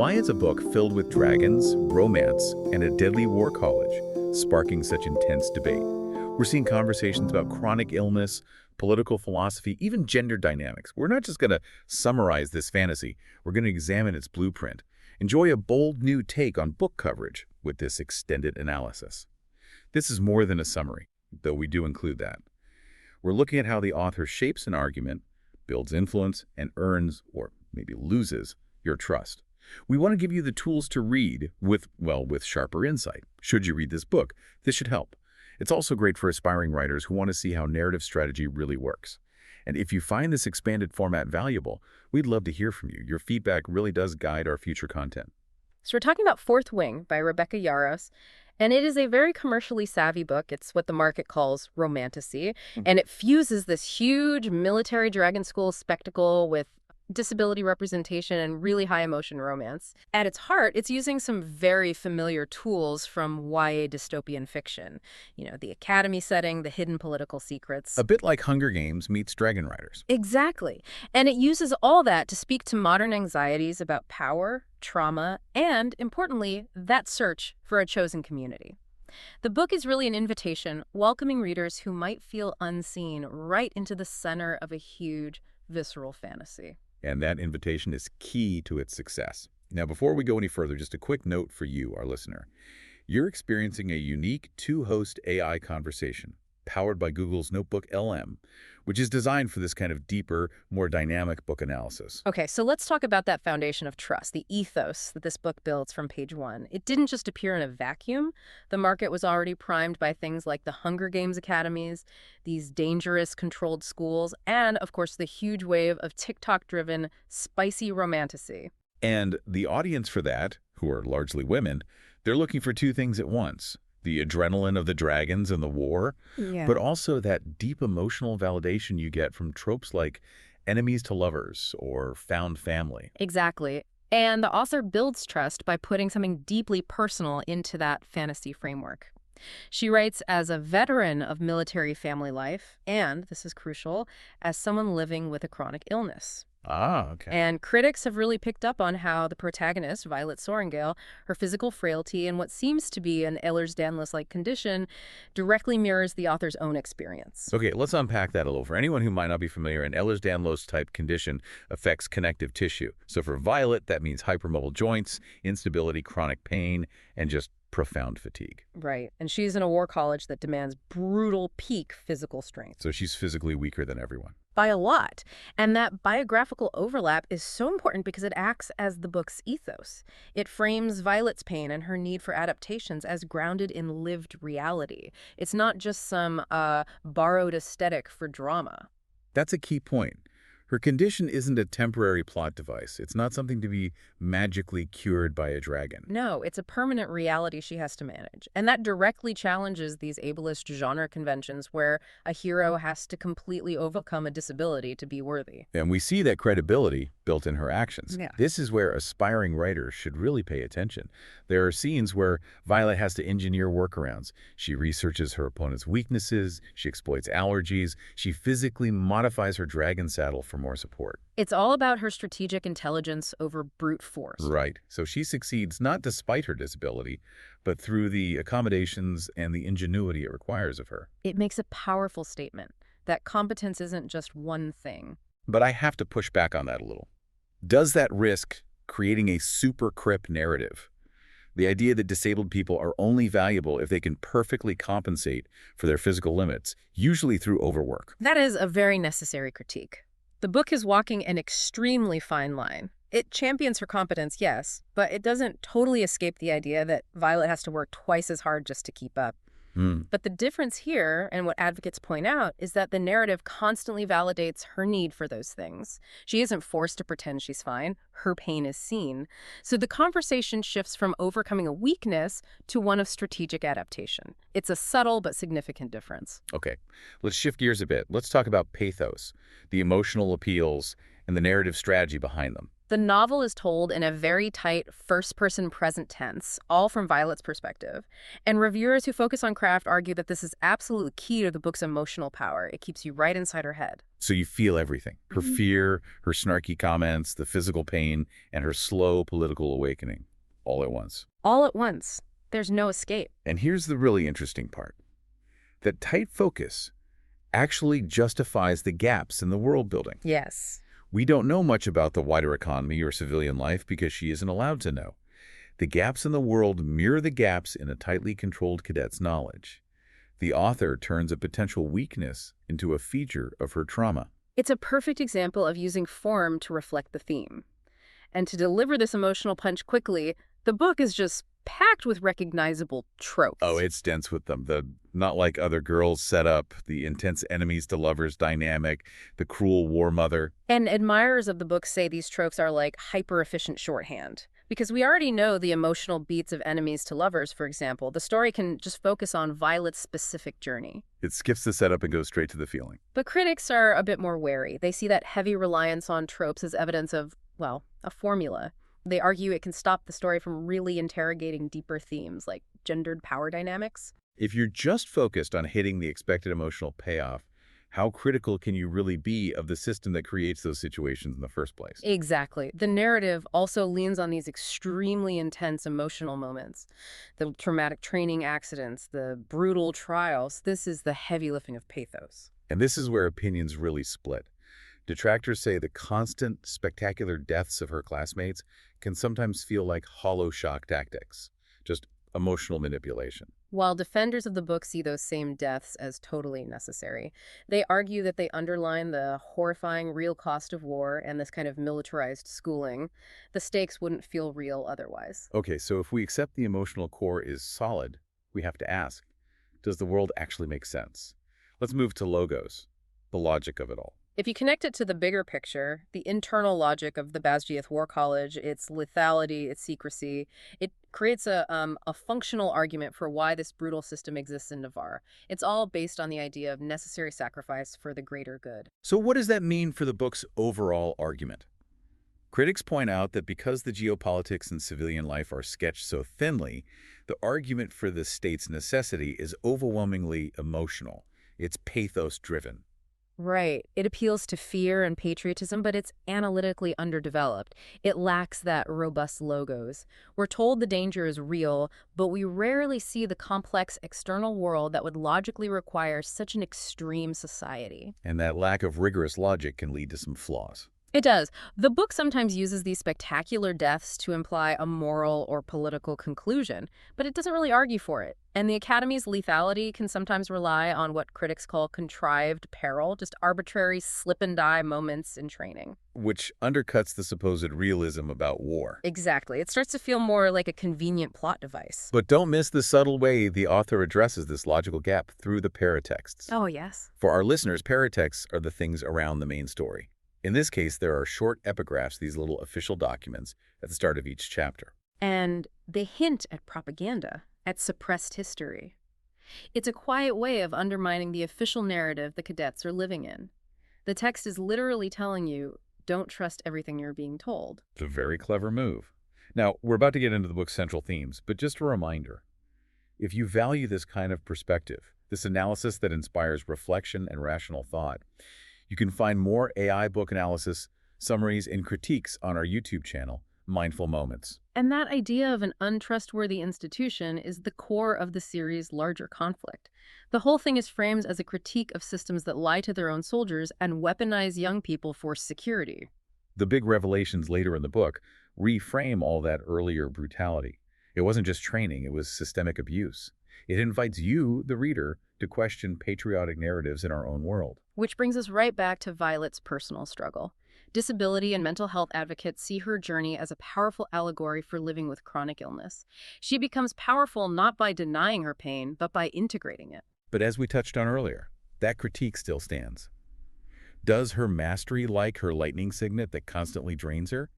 Why is a book filled with dragons, romance, and a deadly war college sparking such intense debate? We're seeing conversations about chronic illness, political philosophy, even gender dynamics. We're not just going to summarize this fantasy, we're going to examine its blueprint. Enjoy a bold new take on book coverage with this extended analysis. This is more than a summary, though we do include that. We're looking at how the author shapes an argument, builds influence, and earns, or maybe loses, your trust. We want to give you the tools to read with sharper insight. Should you read this book, this should help. It's also great for aspiring writers who want to see how narrative strategy really works. And if you find this expanded format valuable, we'd love to hear from you. Your feedback really does guide our future content. So we're talking about Fourth Wing by Rebecca Yarros, and it is a very commercially savvy book. It's what the market calls Romantasy, and it fuses this huge military dragon school spectacle with disability representation and really high emotion romance. At its heart, it's using some very familiar tools from YA dystopian fiction. You know, the academy setting, the hidden political secrets. A bit like Hunger Games meets Dragon Riders. Exactly. And it uses all that to speak to modern anxieties about power, trauma, and, importantly, that search for a chosen community. The book is really an invitation, welcoming readers who might feel unseen right into the center of a huge, visceral fantasy. And that invitation is key to its success. Now, before we go any further, just a quick note for you, our listener. You're experiencing a unique two-host AI conversation powered by Google's Notebook LM, which is designed for this kind of deeper, more dynamic book analysis. Okay, so let's talk about that foundation of trust, the ethos that this book builds from page one. It didn't just appear in a vacuum. The market was already primed by things like the Hunger Games academies, these dangerous controlled schools, and, of course, the huge wave of TikTok-driven, spicy romantasy. And the audience for that, who are largely women, they're looking for two things at once. The adrenaline of the dragons and the war, but also that deep emotional validation you get from tropes like enemies to lovers or found family. Exactly. And the author builds trust by putting something deeply personal into that fantasy framework. She writes as a veteran of military family life and, this is crucial, as someone living with a chronic illness. Ah, okay. And critics have really picked up on how the protagonist, Violet Sorrengail, her physical frailty and what seems to be an Ehlers-Danlos-like condition directly mirrors the author's own experience. Okay, let's unpack that a little. For anyone who might not be familiar, an Ehlers-Danlos type condition affects connective tissue. So for Violet, that means hypermobile joints, instability, chronic pain, and just profound fatigue. Right. And she's in a war college that demands brutal peak physical strength. So she's physically weaker than everyone. By a lot. And that biographical overlap is so important because it acts as the book's ethos. It frames Violet's pain and her need for adaptations as grounded in lived reality. It's not just some borrowed aesthetic for drama. That's a key point. Her condition isn't a temporary plot device. It's not something to be magically cured by a dragon. No, it's a permanent reality she has to manage. And that directly challenges these ableist genre conventions where a hero has to completely overcome a disability to be worthy. And we see that credibility built in her actions. Yeah. This is where aspiring writers should really pay attention. There are scenes where Violet has to engineer workarounds. She researches her opponent's weaknesses, she exploits allergies, she physically modifies her dragon saddle for more support. It's all about her strategic intelligence over brute force. Right. So she succeeds not despite her disability, but through the accommodations and the ingenuity it requires of her. It makes a powerful statement that competence isn't just one thing. But I have to push back on that a little. Does that risk creating a super crip narrative? The idea that disabled people are only valuable if they can perfectly compensate for their physical limits, usually through overwork. That is a very necessary critique. The book is walking an extremely fine line. It champions her competence, yes, but it doesn't totally escape the idea that Violet has to work twice as hard just to keep up. But the difference here, and what advocates point out, is that the narrative constantly validates her need for those things. She isn't forced to pretend she's fine. Her pain is seen. So the conversation shifts from overcoming a weakness to one of strategic adaptation. It's a subtle but significant difference. Okay, let's shift gears a bit. Let's talk about pathos, the emotional appeals, and the narrative strategy behind them. The novel is told in a very tight first-person present tense, all from Violet's perspective. And reviewers who focus on craft argue that this is absolutely key to the book's emotional power. It keeps you right inside her head. So you feel everything. Her fear, her snarky comments, the physical pain, and her slow political awakening, all at once. All at once. There's no escape. And here's the really interesting part. That tight focus actually justifies the gaps in the world building. Yes. We don't know much about the wider economy or civilian life because she isn't allowed to know. The gaps in the world mirror the gaps in a tightly controlled cadet's knowledge. The author turns a potential weakness into a feature of her trauma. It's a perfect example of using form to reflect the theme. And to deliver this emotional punch quickly, the book is just packed with recognizable tropes. Oh, it's dense with them. The not like other girls setup, the intense enemies to lovers dynamic, the cruel war mother. And admirers of the book say these tropes are like hyper-efficient shorthand. Because we already know the emotional beats of enemies to lovers, for example. The story can just focus on Violet's specific journey. It skips the setup and goes straight to the feeling. But critics are a bit more wary. They see that heavy reliance on tropes as evidence of, well, a formula. They argue it can stop the story from really interrogating deeper themes like gendered power dynamics. If you're just focused on hitting the expected emotional payoff, how critical can you really be of the system that creates those situations in the first place? Exactly. The narrative also leans on these extremely intense emotional moments. The traumatic training accidents, the brutal trials. This is the heavy lifting of pathos. And this is where opinions really split. Detractors say the constant, spectacular deaths of her classmates can sometimes feel like hollow shock tactics, just emotional manipulation. While defenders of the book see those same deaths as totally necessary, they argue that they underline the horrifying real cost of war and this kind of militarized schooling. The stakes wouldn't feel real otherwise. Okay, so if we accept the emotional core is solid, we have to ask, does the world actually make sense? Let's move to logos, the logic of it all. If you connect it to the bigger picture, the internal logic of the Basgiath War College, its lethality, its secrecy, it creates a functional argument for why this brutal system exists in Navarre. It's all based on the idea of necessary sacrifice for the greater good. So what does that mean for the book's overall argument? Critics point out that because the geopolitics and civilian life are sketched so thinly, the argument for the state's necessity is overwhelmingly emotional. It's pathos-driven. Right. It appeals to fear and patriotism, but it's analytically underdeveloped. It lacks that robust logos. We're told the danger is real, but we rarely see the complex external world that would logically require such an extreme society. And that lack of rigorous logic can lead to some flaws. It does. The book sometimes uses these spectacular deaths to imply a moral or political conclusion, but it doesn't really argue for it. And the Academy's lethality can sometimes rely on what critics call contrived peril, just arbitrary slip-and-die moments in training. Which undercuts the supposed realism about war. Exactly. It starts to feel more like a convenient plot device. But don't miss the subtle way the author addresses this logical gap through the paratexts. Oh, yes. For our listeners, paratexts are the things around the main story. In this case, there are short epigraphs, these little official documents, at the start of each chapter. And they hint at propaganda, at suppressed history. It's a quiet way of undermining the official narrative the cadets are living in. The text is literally telling you, don't trust everything you're being told. It's a very clever move. Now, we're about to get into the book's central themes, but just a reminder. If you value this kind of perspective, this analysis that inspires reflection and rational thought, you can find more AI book analysis, summaries, and critiques on our YouTube channel, Mindful Moments. And that idea of an untrustworthy institution is the core of the series' larger conflict. The whole thing is framed as a critique of systems that lie to their own soldiers and weaponize young people for security. The big revelations later in the book reframe all that earlier brutality. It wasn't just training, it was systemic abuse. It invites you, the reader, to question patriotic narratives in our own world. Which brings us right back to Violet's personal struggle. Disability and mental health advocates see her journey as a powerful allegory for living with chronic illness. She becomes powerful not by denying her pain, but by integrating it. But as we touched on earlier, that critique still stands. Does her mastery, like her lightning signet that constantly drains her,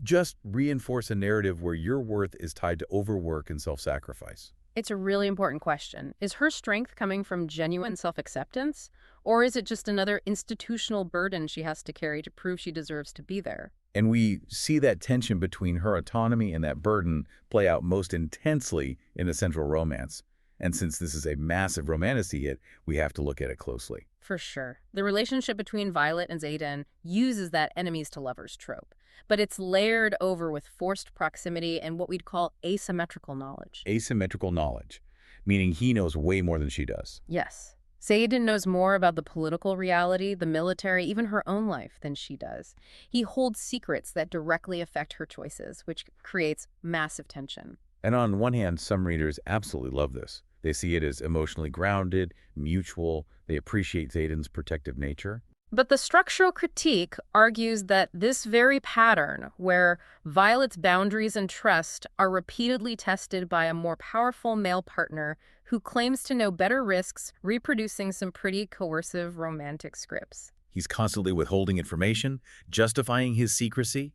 just reinforce a narrative where your worth is tied to overwork and self-sacrifice? It's a really important question. Is her strength coming from genuine self-acceptance, or is it just another institutional burden she has to carry to prove she deserves to be there? And we see that tension between her autonomy and that burden play out most intensely in the central romance. And since this is a massive romantasy hit, we have to look at it closely. For sure. The relationship between Violet and Xaden uses that enemies to lovers trope, but it's layered over with forced proximity and what we'd call asymmetrical knowledge. Asymmetrical knowledge, meaning he knows way more than she does. Yes. Xaden knows more about the political reality, the military, even her own life than she does. He holds secrets that directly affect her choices, which creates massive tension. And on one hand, some readers absolutely love this. They see it as emotionally grounded, mutual. They appreciate Xaden's protective nature. But the structural critique argues that this very pattern, where Violet's boundaries and trust are repeatedly tested by a more powerful male partner who claims to know better, risks reproducing some pretty coercive romantic scripts. He's constantly withholding information, justifying his secrecy,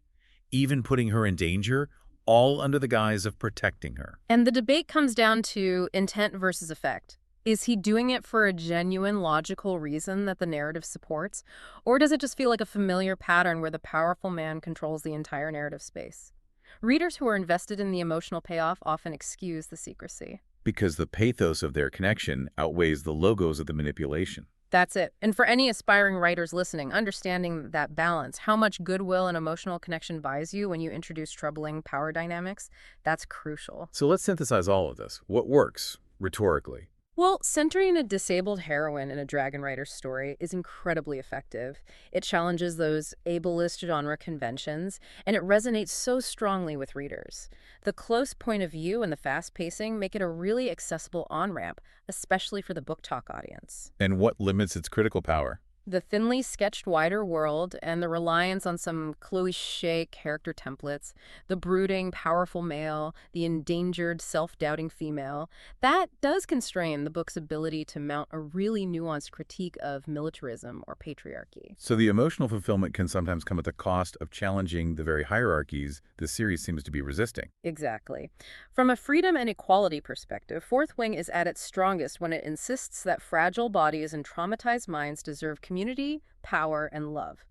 even putting her in danger, all under the guise of protecting her. And the debate comes down to intent versus effect. Is he doing it for a genuine, logical reason that the narrative supports? Or does it just feel like a familiar pattern where the powerful man controls the entire narrative space? Readers who are invested in the emotional payoff often excuse the secrecy. Because the pathos of their connection outweighs the logos of the manipulation. That's it. And for any aspiring writers listening, understanding that balance, how much goodwill and emotional connection buys you when you introduce troubling power dynamics, that's crucial. So let's synthesize all of this. What works, rhetorically? Well, centering a disabled heroine in a dragon rider story is incredibly effective. It challenges those ableist genre conventions, and it resonates so strongly with readers. The close point of view and the fast pacing make it a really accessible on-ramp, especially for the book talk audience. And what limits its critical power? The thinly sketched wider world and the reliance on some cliché character templates, the brooding, powerful male, the endangered, self-doubting female, that does constrain the book's ability to mount a really nuanced critique of militarism or patriarchy. So the emotional fulfillment can sometimes come at the cost of challenging the very hierarchies the series seems to be resisting. Exactly. From a freedom and equality perspective, Fourth Wing is at its strongest when it insists that fragile bodies and traumatized minds deserve community, power, and love.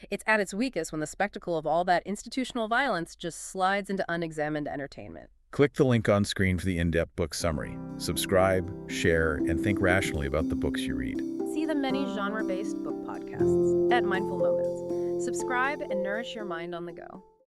It's at its weakest when the spectacle of all that institutional violence just slides into unexamined entertainment. Click the link on screen for the in-depth book summary. Subscribe, share, and think rationally about the books you read. See the many genre-based book podcasts at Mindful Moments. Subscribe and nourish your mind on the go.